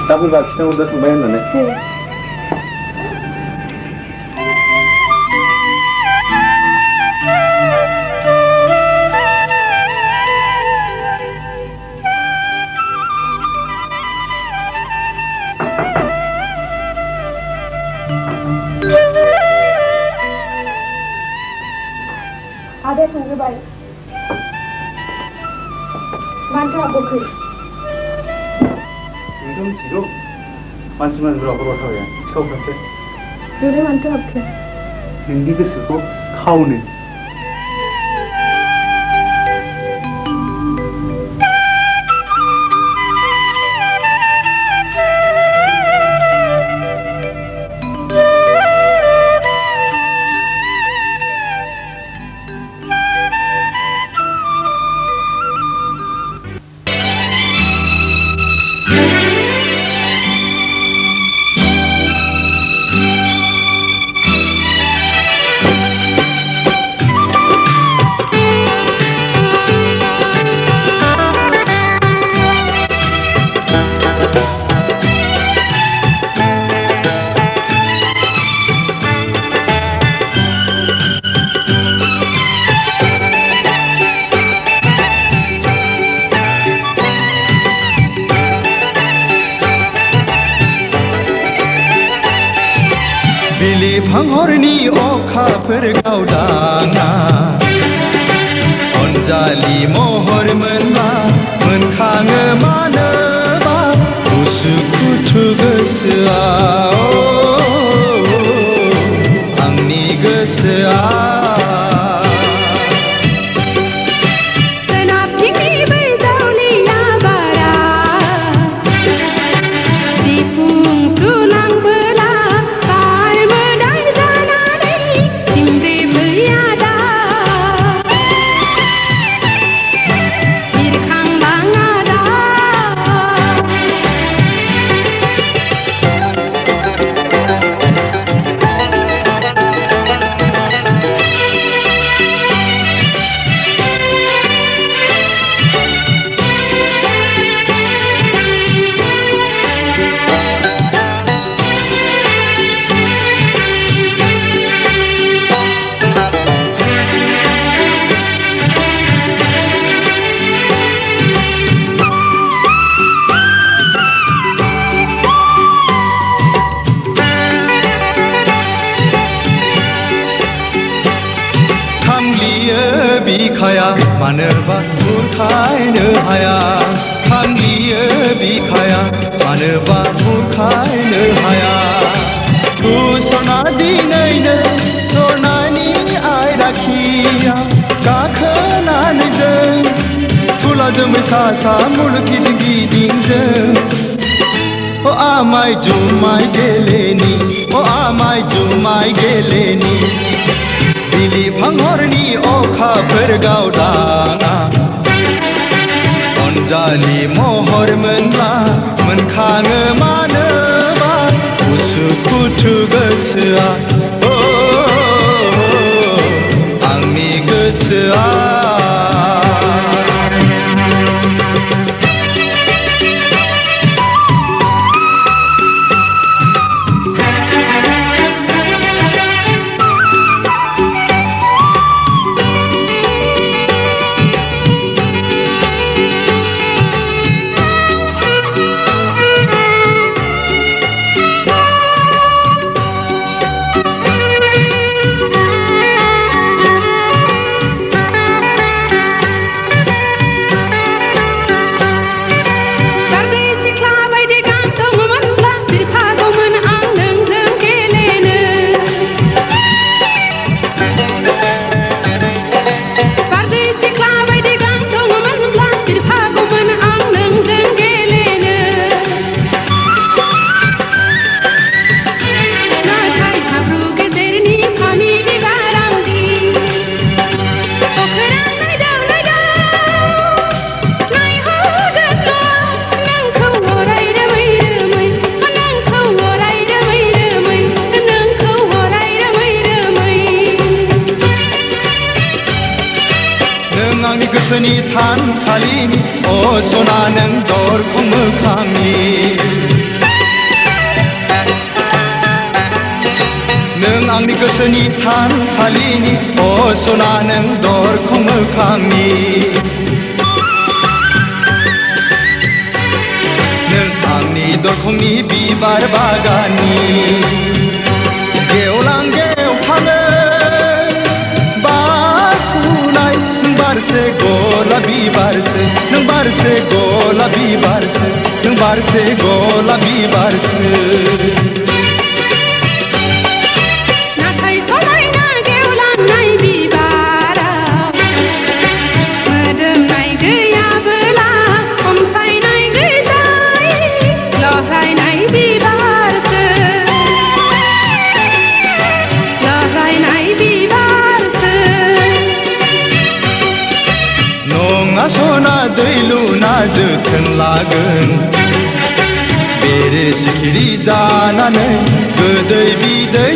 दा फैबा खिथाहरदो संबाय होननानै। आदाया संग्रोबाय। मानो हाबोखै? नोंथ' मिथिगौ मानसि मानसिफ्रा हराव थाबाया सिखावफ्रासो। बेलाय मानोथो हाबखो? नोंनि गोसोखौ खावनो। बिलिफांहरनि अखाफोर गावदाङा अनजालि महर मोनबा मोनखाङो मानोबा उसुखुथु गोसोआ आंनि गोसोआ बिखाया मानोबा बुरखायनो हाया खांलियो बिखाया मानोबा बुरखायनो हाया गुसना दिनैनो सरनानि आयराखिया गाखोनानै जों थुला जोमै सा सा मुलुग गिदिं गिदिंजों अ आमाय जुमाय गेलेनि अ आमाय जुमाय गेलेनि बिलिफांहरनि अखाफोर गावदाङा अनजालि महर मोनब्ला मोनखाङो मानोबा उसुखुथु गोसोआ आंनि गोसोआ गोसोनि थानसालिनि अ सना नों दरखं मोखांनि आंनि गोसोनि थानसालिनि असना नों दरखं मोखांनि नों आंनि दरखंनि बिबार बागाननि गेवलां गेवथाङो बारफुनाय बारसे गलाबि बारसे नों बारसे गलाबि बारसे नों बारसे गलाबि बारसे नाथाय समायना गेवलांनाय बिबाराव मोदोमनाय गैयाबोला अनसायनाय गैजाय लहरायनाय बिबारसो लहरायनाय बिबारसो नङा सना दै लुना जोथोन लागोन बेरे सिखिरि जानानै गोदै बिदै